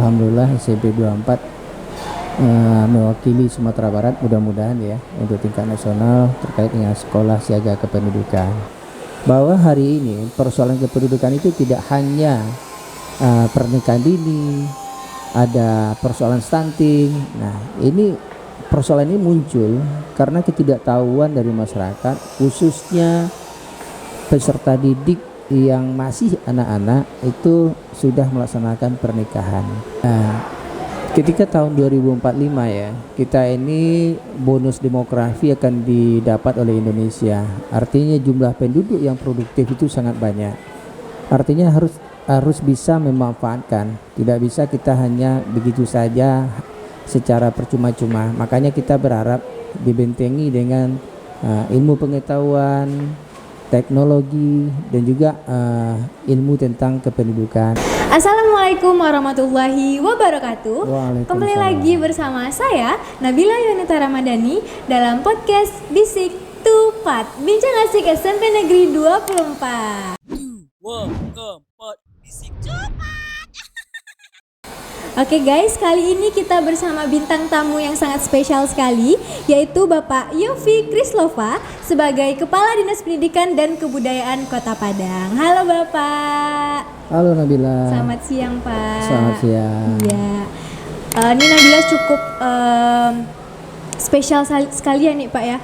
Alhamdulillah SMP 24 mewakili Sumatera Barat mudah-mudahan ya untuk tingkat nasional terkait dengan sekolah siaga kependudukan. Bahwa hari ini persoalan kependudukan itu tidak hanya pernikahan dini, ada persoalan stunting. Nah, persoalan ini muncul karena ketidaktahuan dari masyarakat, khususnya peserta didik yang masih anak-anak itu sudah melaksanakan pernikahan. Nah, ketika tahun 2045 ya, kita ini bonus demografi akan didapat oleh Indonesia. Artinya jumlah penduduk yang produktif itu sangat banyak. Artinya harus bisa memanfaatkan. Tidak bisa kita hanya begitu saja secara percuma-cuma. Makanya kita berharap dibentengi dengan ilmu pengetahuan, teknologi, dan juga ilmu tentang kependudukan. Assalamualaikum warahmatullahi wabarakatuh. Kembali lagi bersama saya Nabila Yunita Ramadhani dalam podcast Bisik Tupat, Bincang Asik SMP Negeri 24. Bisik Tupat. Oke guys, kali ini kita bersama bintang tamu yang sangat spesial sekali, yaitu Bapak Yofi Krislova sebagai Kepala Dinas Pendidikan dan Kebudayaan Kota Padang. Halo Bapak. Halo Nabila. Selamat siang Pak. Selamat siang. Iya. Ini Nabila cukup spesial sekali ya nih Pak ya.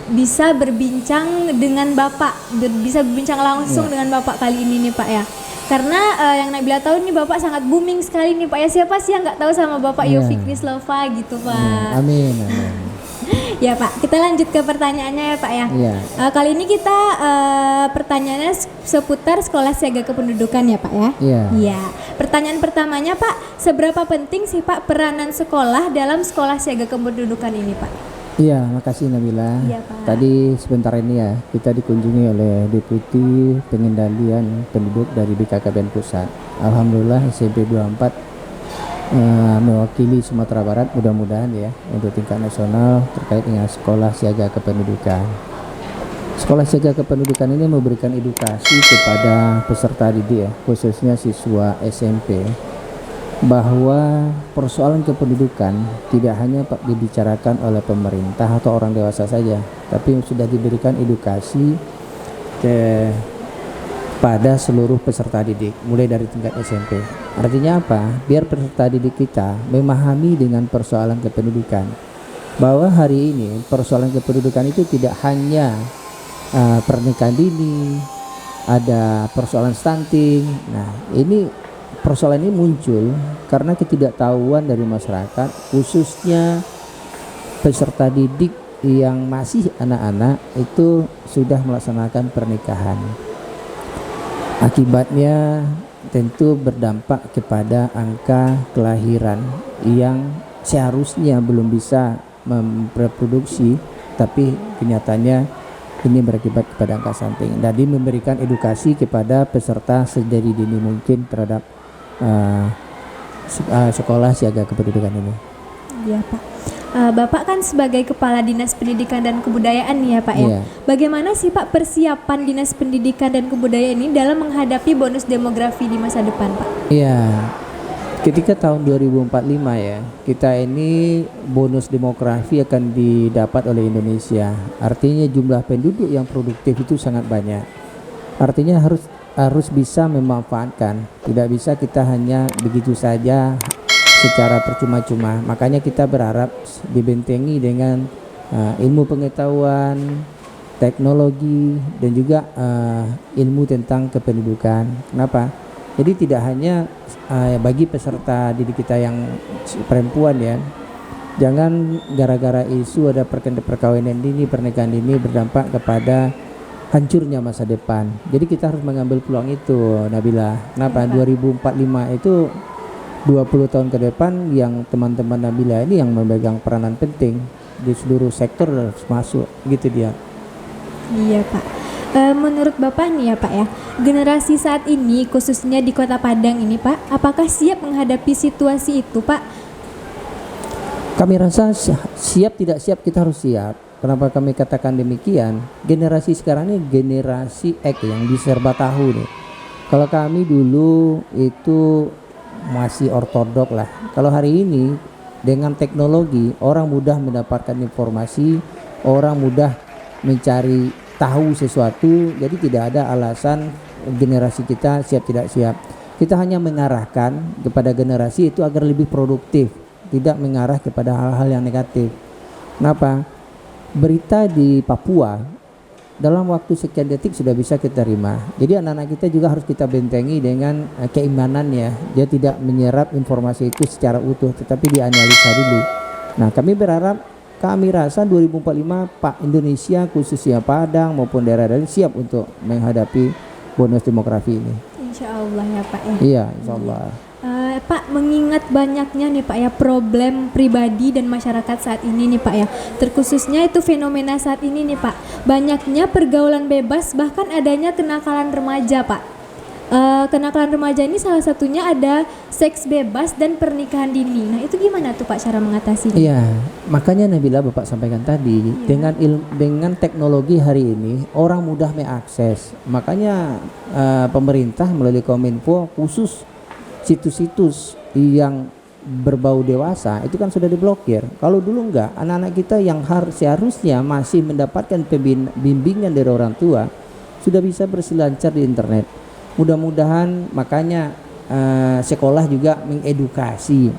Bisa berbincang dengan Bapak, bisa berbincang langsung dengan Bapak kali ini nih Pak ya. Karena yang Nabila tahu nih Bapak sangat booming sekali nih Pak ya. Siapa sih yang nggak tahu sama Bapak Yofi Krislova gitu Pak. Amin. Ya Pak, kita lanjut ke pertanyaannya ya Pak ya. Kali ini kita pertanyaannya seputar sekolah siaga kependudukan ya Pak ya. Iya. Pertanyaan pertamanya Pak, seberapa penting sih Pak peranan sekolah dalam sekolah siaga kependudukan ini Pak? Iya, makasih Nabila. Iya, Pak. Tadi sebentar ini ya kita dikunjungi oleh Deputi Pengendalian Penduduk dari BKKBN Pusat. Alhamdulillah SMP 24 mewakili Sumatera Barat mudah-mudahan ya untuk tingkat nasional terkait dengan sekolah siaga kependudukan. Sekolah siaga kependudukan ini memberikan edukasi kepada peserta didik ya, khususnya siswa SMP, bahwa persoalan kependudukan tidak hanya dibicarakan oleh pemerintah atau orang dewasa saja, tapi sudah diberikan edukasi kepada seluruh peserta didik mulai dari tingkat SMP. Artinya apa? Biar peserta didik kita memahami dengan persoalan kependudukan, bahwa hari ini persoalan kependudukan itu tidak hanya pernikahan dini, ada persoalan stunting. Nah, persoalan ini muncul karena ketidaktahuan dari masyarakat, khususnya peserta didik yang masih anak-anak itu sudah melaksanakan pernikahan. Akibatnya tentu berdampak kepada angka kelahiran yang seharusnya belum bisa memproduksi, tapi kenyataannya ini berakibat kepada angka stunting. Jadi memberikan edukasi kepada peserta sedari dini mungkin terhadap sekolah siaga kependudukan ini. Iya Pak. Bapak kan sebagai Kepala Dinas Pendidikan dan Kebudayaan nih ya Pak ya. Bagaimana sih Pak persiapan Dinas Pendidikan dan Kebudayaan ini dalam menghadapi bonus demografi di masa depan Pak? Iya. Ketika tahun 2045 ya, kita ini bonus demografi akan didapat oleh Indonesia. Artinya jumlah penduduk yang produktif itu sangat banyak. Artinya harus bisa memanfaatkan. Tidak bisa kita hanya begitu saja secara percuma-cuma. Makanya kita berharap dibentengi dengan ilmu pengetahuan, teknologi, dan juga ilmu tentang kependudukan. Kenapa? Jadi tidak hanya bagi peserta didik kita yang perempuan ya, jangan gara-gara isu ada perkawinan dini, pernikahan dini berdampak kepada hancurnya masa depan. Jadi kita harus mengambil peluang itu Nabila. Kenapa? 2045 itu 20 tahun ke depan yang teman-teman Nabila ini yang memegang peranan penting di seluruh sektor harus masuk gitu dia. Iya Pak. Menurut Bapak nih ya Pak ya, generasi saat ini khususnya di Kota Padang ini Pak, apakah siap menghadapi situasi itu Pak? Kami rasa siap tidak siap kita harus siap. Kenapa kami katakan demikian? Generasi sekarang ini generasi X yang diserba tahu nih. Kalau kami dulu itu masih ortodok lah. Kalau hari ini dengan teknologi orang mudah mendapatkan informasi, orang mudah mencari tahu sesuatu, jadi tidak ada alasan generasi kita siap tidak siap. Kita hanya mengarahkan kepada generasi itu agar lebih produktif, tidak mengarah kepada hal-hal yang negatif. Kenapa? Berita di Papua dalam waktu sekian detik sudah bisa kita terima. Jadi anak-anak kita juga harus kita bentengi dengan keimanannya. Dia tidak menyerap informasi itu secara utuh, tetapi dianalisa dulu. Nah, kami rasa 2045 Pak Indonesia khususnya Padang maupun daerah-daerah siap untuk menghadapi bonus demografi ini. Insya Allah ya Pak ya. Iya, insya Allah. Pak, mengingat banyaknya nih Pak ya problem pribadi dan masyarakat saat ini nih Pak ya, terkhususnya itu fenomena saat ini nih Pak, banyaknya pergaulan bebas, bahkan adanya kenakalan remaja Pak. Kenakalan remaja ini salah satunya ada seks bebas dan pernikahan dini. Nah itu gimana tuh Pak cara mengatasinya? Iya, makanya Nabila Bapak sampaikan tadi, dengan teknologi hari ini orang mudah mengakses. Makanya pemerintah melalui Kominfo khusus situs-situs yang berbau dewasa itu kan sudah diblokir. Kalau dulu enggak, anak-anak kita yang seharusnya masih mendapatkan bimbingan dari orang tua sudah bisa berselancar di internet. Mudah-mudahan makanya sekolah juga mengedukasi,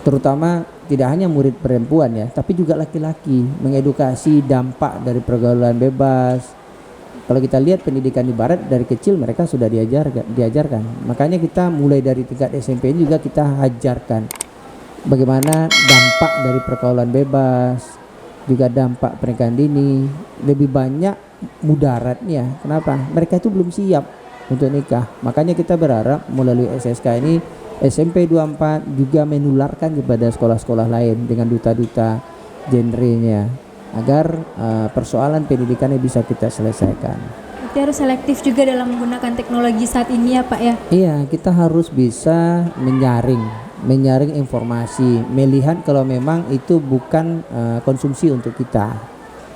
terutama tidak hanya murid perempuan ya, tapi juga laki-laki, mengedukasi dampak dari pergaulan bebas. Kalau kita lihat pendidikan di barat dari kecil mereka sudah diajarkan. Makanya kita mulai dari tingkat SMP juga kita ajarkan bagaimana dampak dari pergaulan bebas, juga dampak pernikahan dini. Lebih banyak mudaratnya. Kenapa? Mereka itu belum siap untuk nikah. Makanya kita berharap melalui SSK ini SMP 24 juga menularkan kepada sekolah-sekolah lain dengan duta-duta genrenya, agar persoalan pendidikannya bisa kita selesaikan. Berarti harus selektif juga dalam menggunakan teknologi saat ini ya Pak ya? Iya, kita harus bisa menyaring informasi, melihat kalau memang itu bukan konsumsi untuk kita.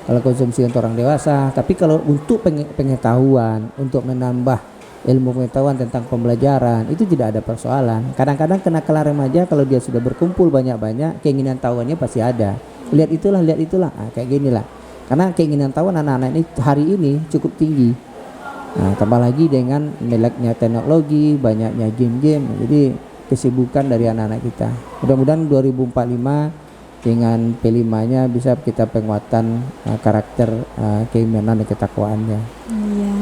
Kalau konsumsi untuk orang dewasa, tapi kalau untuk pengetahuan, untuk menambah ilmu pengetahuan tentang pembelajaran, itu tidak ada persoalan. Kadang-kadang kenakalan remaja kalau dia sudah berkumpul banyak-banyak, keinginan tahuannya pasti ada. Lihat itulah, kayak gini lah. Karena keinginan tahu anak-anak ini hari ini cukup tinggi. Nah, tambah lagi dengan meleknya teknologi, banyaknya game-game, jadi kesibukan dari anak-anak kita. Mudah-mudahan 2045 dengan P5-nya bisa kita penguatan karakter, keimanan dan ketakwaannya. Iya.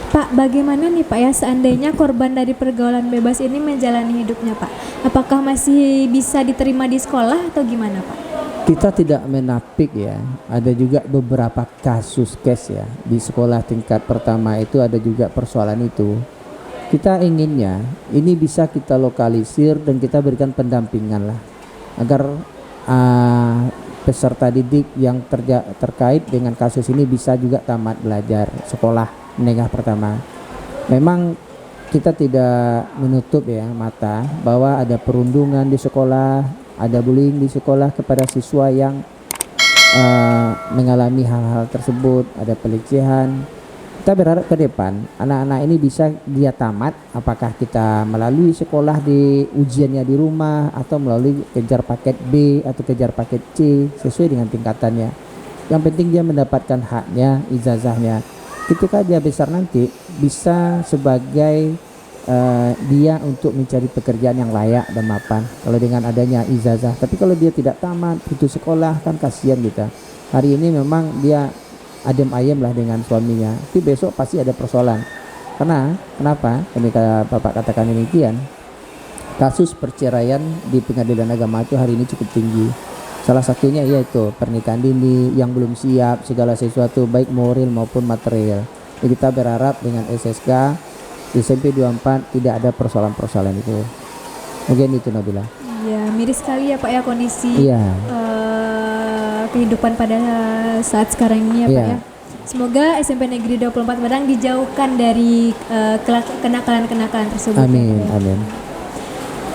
Pak, bagaimana nih Pak ya seandainya korban dari pergaulan bebas ini menjalani hidupnya Pak? Apakah masih bisa diterima di sekolah atau gimana Pak? Kita tidak menapik ya, ada juga beberapa case ya di sekolah tingkat pertama itu ada juga persoalan itu. Kita inginnya ini bisa kita lokalisir dan kita berikan pendampingan lah agar peserta didik yang terkait dengan kasus ini bisa juga tamat belajar sekolah menengah pertama. Memang kita tidak menutup ya mata bahwa ada perundungan di sekolah, ada bullying di sekolah kepada siswa yang mengalami hal-hal tersebut, ada pelecehan. Kita berharap ke depan anak-anak ini bisa dia tamat, apakah kita melalui sekolah di ujiannya di rumah atau melalui kejar paket B atau kejar paket C sesuai dengan tingkatannya. Yang penting dia mendapatkan haknya, ijazahnya. Ketika dia besar nanti bisa sebagai dia untuk mencari pekerjaan yang layak dan mapan kalau dengan adanya ijazah. Tapi kalau dia tidak tamat, putus sekolah, kan kasihan kita. Hari ini memang dia adem ayem lah dengan suaminya, tapi besok pasti ada persoalan. Kenapa? Ketika Bapak katakan demikian, kasus perceraian di pengadilan agama itu hari ini cukup tinggi. Salah satunya yaitu pernikahan dini yang belum siap segala sesuatu baik moral maupun material. Jadi kita berharap dengan SSK di SMP 24 tidak ada persoalan-persoalan itu. Mungkin itu Nabila. Iya, miris sekali ya Pak ya kondisi kehidupan pada saat sekarang ini ya Pak ya. Semoga SMP Negeri 24 Padang dijauhkan dari kenakalan-kenakalan tersebut. Amin, ya. amin.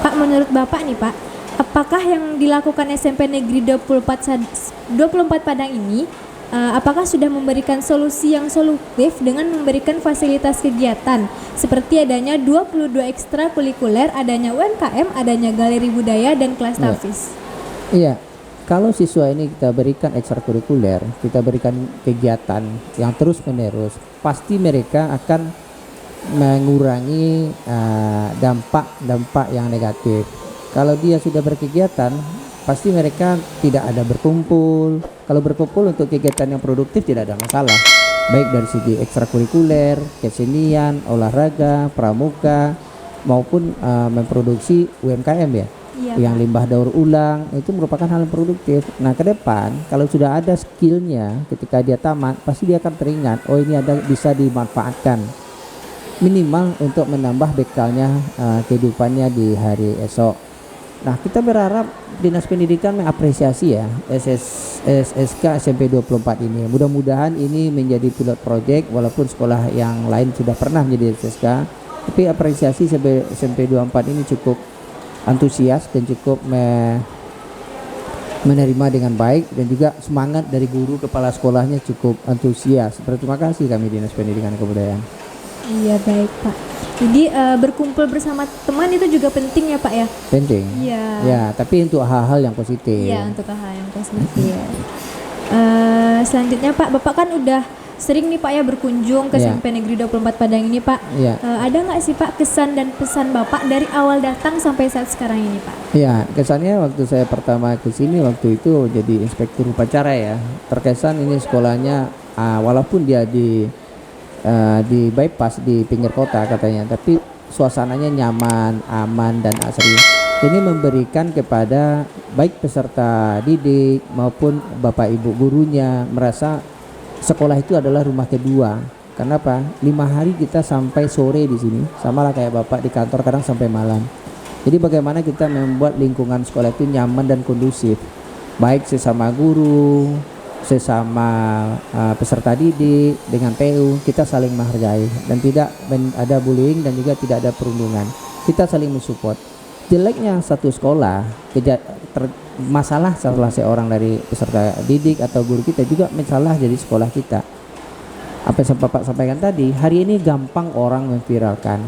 Pak, menurut Bapak nih Pak, apakah yang dilakukan SMP Negeri 24 Padang ini apakah sudah memberikan solusi yang solutif dengan memberikan fasilitas kegiatan seperti adanya 22 ekstrakurikuler, adanya UMKM, adanya galeri budaya dan kelas tafis? Iya. Kalau siswa ini kita berikan ekstrakurikuler, kita berikan kegiatan yang terus-menerus, pasti mereka akan mengurangi dampak yang negatif. Kalau dia sudah berkegiatan, pasti mereka tidak ada berkumpul. Kalau berkumpul untuk kegiatan yang produktif tidak ada masalah, baik dari segi ekstrakurikuler, kesenian, olahraga, pramuka, maupun memproduksi UMKM ya. Iya, yang limbah daur ulang itu merupakan hal yang produktif. Nah, ke depan kalau sudah ada skillnya, ketika dia tamat pasti dia akan teringat, oh ini ada, bisa dimanfaatkan minimal untuk menambah bekalnya kehidupannya di hari esok. Nah, kita berharap Dinas Pendidikan mengapresiasi ya SSK SMP 24 ini. Mudah-mudahan ini menjadi pilot project, walaupun sekolah yang lain sudah pernah menjadi SSK, tapi apresiasi SMP 24 ini cukup antusias dan cukup menerima dengan baik, dan juga semangat dari guru kepala sekolahnya cukup antusias. Berterima kasih kami Dinas Pendidikan dan Kebudayaan. Iya, baik Pak. Jadi berkumpul bersama teman itu juga penting ya Pak ya? Penting. Iya. Ya, tapi untuk hal-hal yang positif. Iya, untuk hal-hal yang positif. Selanjutnya Pak, Bapak kan udah sering nih Pak ya berkunjung ke SMP Negeri 24 Padang ini Pak. Ada nggak sih Pak kesan dan pesan Bapak dari awal datang sampai saat sekarang ini Pak? Iya, kesannya waktu saya pertama ke sini waktu itu jadi inspektur upacara ya. Terkesan ini sekolahnya walaupun dia di bypass di pinggir kota katanya, tapi suasananya nyaman, aman dan asri. Ini memberikan kepada baik peserta didik maupun bapak ibu gurunya merasa sekolah itu adalah rumah kedua. Kenapa? 5 hari kita sampai sore di sini, sama lah kayak bapak di kantor kadang sampai malam. Jadi bagaimana kita membuat lingkungan sekolah itu nyaman dan kondusif, baik sesama guru, sesama peserta didik, dengan PU, kita saling menghargai dan tidak ada bullying dan juga tidak ada perundungan. Kita saling mensupport. Jeleknya satu sekolah, masalah salah seorang dari peserta didik atau guru kita juga masalah dari sekolah kita. Apa yang Bapak sampaikan tadi, hari ini gampang orang memviralkan,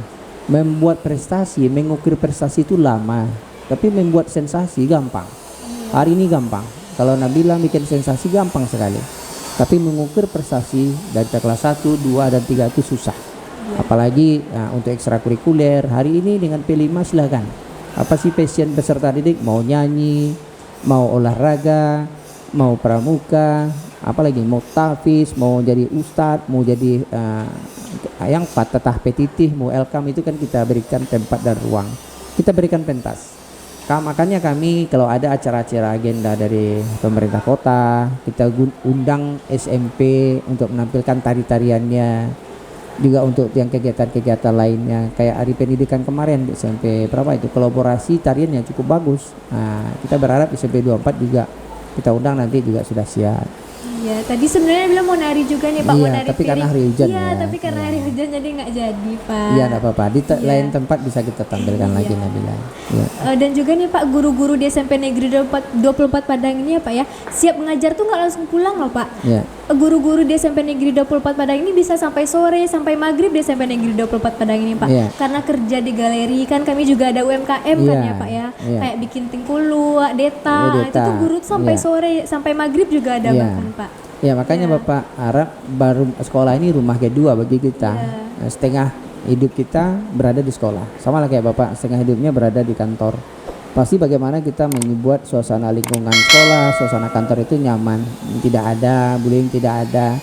membuat prestasi, mengukur prestasi itu lama, tapi membuat sensasi gampang. Hari ini gampang. Kalau Nabila bikin sensasi gampang sekali, tapi mengukur prestasi dari kelas 1, 2, dan 3 itu susah. Apalagi untuk ekstrakurikuler, hari ini dengan P5 silakan. Apa sih passion peserta didik? Mau nyanyi, mau olahraga, mau pramuka, apalagi mau tafis, mau jadi ustadz, mau jadi yang tetah petitih, mau elkam, itu kan kita berikan tempat dan ruang. Kita berikan pentas. Makanya kami kalau ada acara-acara agenda dari pemerintah kota, kita undang SMP untuk menampilkan tari-tariannya, juga untuk yang kegiatan-kegiatan lainnya kayak hari pendidikan kemarin di SMP berapa itu kolaborasi tarian yang cukup bagus. Nah, kita berharap di SMP 24 juga kita undang, nanti juga sudah siap. Iya, tadi sebenarnya bilang mau nari juga nih Pak, mau nari tapi piring. Karena hari hujan ya. Tapi karena hari hujan jadi nggak jadi Pak. Iya, enggak apa-apa. Di lain tempat bisa kita tampilkan lagi Nabila. Dan juga nih Pak, guru-guru di SMP Negeri 24 Padang ini ya Pak ya, siap mengajar tuh nggak langsung pulang loh Pak. Guru-guru di SMP Negeri 24 Padang ini bisa sampai sore, sampai maghrib di SMP Negeri 24 Padang ini Pak. Karena kerja di galeri, kan kami juga ada UMKM kan ya Pak ya. Kayak bikin tingkulu, deta. Itu tuh guru sampai sore, sampai maghrib juga ada bahkan Pak. Ya, makanya Bapak harap baru sekolah ini rumah kedua bagi kita. Setengah hidup kita berada di sekolah. Sama lah kayak Bapak, setengah hidupnya berada di kantor. Pasti bagaimana kita membuat suasana lingkungan sekolah, suasana kantor itu nyaman, tidak ada bullying, tidak ada.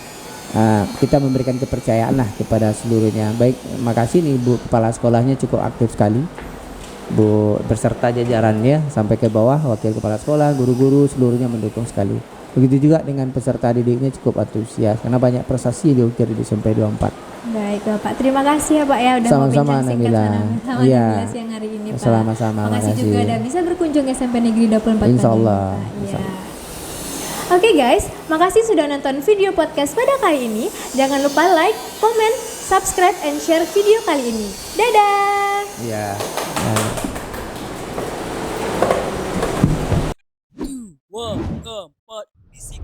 Kita memberikan kepercayaan lah kepada seluruhnya. Baik, makasih nih Bu Kepala Sekolahnya cukup aktif sekali, Bu beserta jajarannya sampai ke bawah, wakil kepala sekolah, guru-guru seluruhnya mendukung sekali. Begitu juga dengan peserta didiknya cukup antusias karena banyak prestasi yang diukir di SMP 24. Baik Bapak, terima kasih ya Pak ya udah mau bincang singkat sama Nabila siang hari ini Pak. Sama-sama. Makasih juga udah bisa berkunjung ke SMP Negeri 24. Insyaallah. Oke guys, makasih sudah nonton video podcast pada kali ini. Jangan lupa like, comment, subscribe, and share video kali ini. Dadah. Iya. Wah, keempat, bisik.